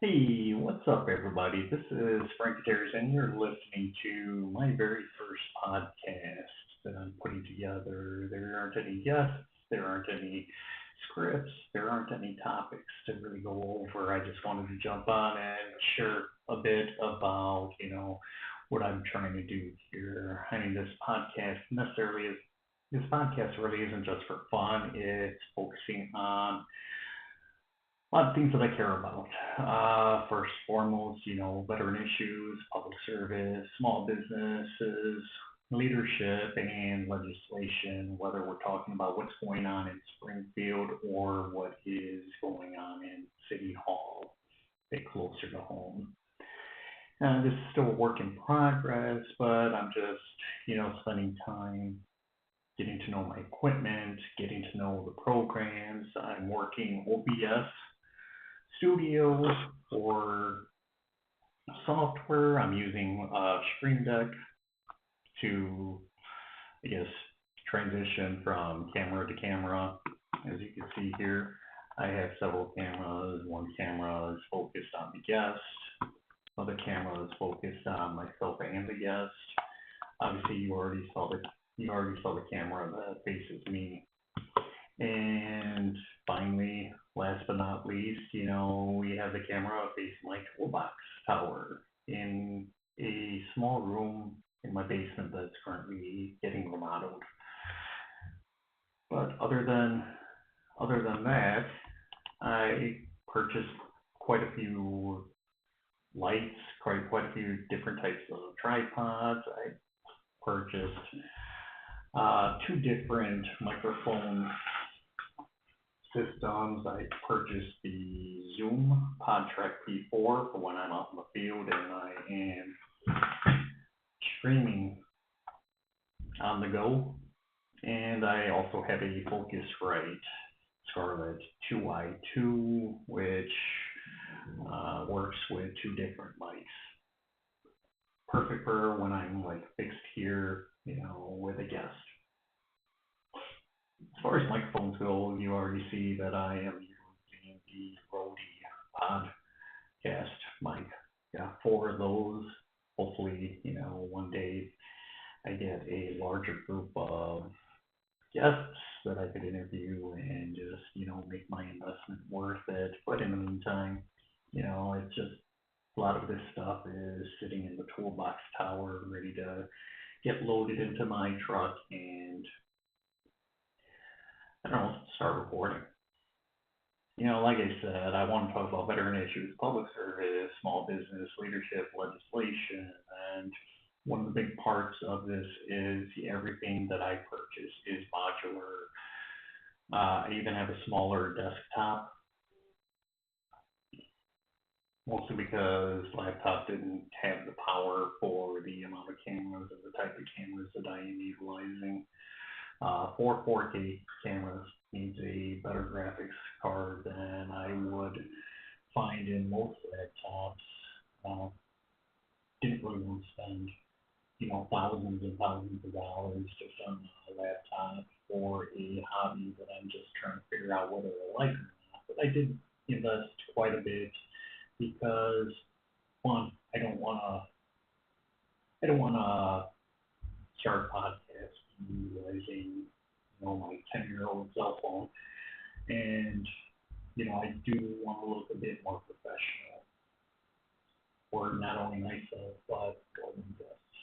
Hey, what's up, everybody? This is Frank Gutierrez, and you're listening to my very first podcast that I'm putting together. There aren't any guests, there aren't any scripts, there aren't any topics to really go over. I just wanted to jump on and share a bit about, what I'm trying to do here. I mean, this podcast really isn't just for fun. It's focusing on a lot of things that I care about. First and foremost, veteran issues, public service, small businesses, leadership, and legislation, whether we're talking about what's going on in Springfield or what is going on in City Hall, a bit closer to home. This is still a work in progress, but I'm just, spending time getting to know my equipment, getting to know the programs. I'm working OBS Studio for software. I'm using Stream Deck to, I guess, transition from camera to camera. As you can see here, I have several cameras. One camera is focused on the guest. Other camera is focused on myself and the guest. Obviously, you already saw the camera that faces me. And finally, last but not least, we have the camera facing my toolbox tower in a small room in my basement that's currently getting remodeled. But other than that, I purchased quite a few lights, quite a few different types of tripods. I purchased two different microphone systems. I purchased the Zoom PodTrack P4 for when I'm out in the field and I am streaming on the go. And I also have a Focusrite Scarlett 2i2, which works with two different mics. Perfect for when I'm fixed here, with a guest. As far as microphones go, you already see that I am using the Rode podcast mic. Got four of those. Hopefully, one day I get a larger group of guests that I could interview and just, make my investment worth it. But in the meantime, it's just a lot of this stuff is sitting in the toolbox tower, ready to get loaded into my truck and I don't know, start recording. Like I said, I want to talk about veteran issues, public service, small business, leadership, legislation, and one of the big parts of this is everything that I purchase is modular. I even have a smaller desktop, mostly because laptop didn't have the power for the amount of cameras or the type of cameras that I am utilizing. For 4K cameras needs a better graphics card than I would find in most laptops. Didn't really want to spend, thousands and thousands of dollars just on a laptop for a hobby that I'm just trying to figure out whether I like or not. But I did invest quite a bit because one, I don't wanna start a podcast utilizing, my 10-year-old cell phone. And, I do want to look a bit more professional for not only myself, but for the guests.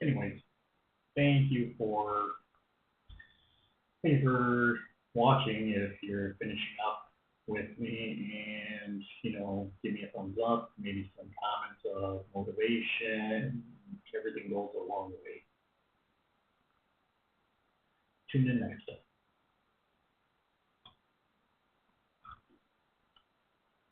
Anyways, thank you for watching if you're finishing up with me and, give me a thumbs up, maybe some comments of motivation. Everything goes a long way. Tune in next time.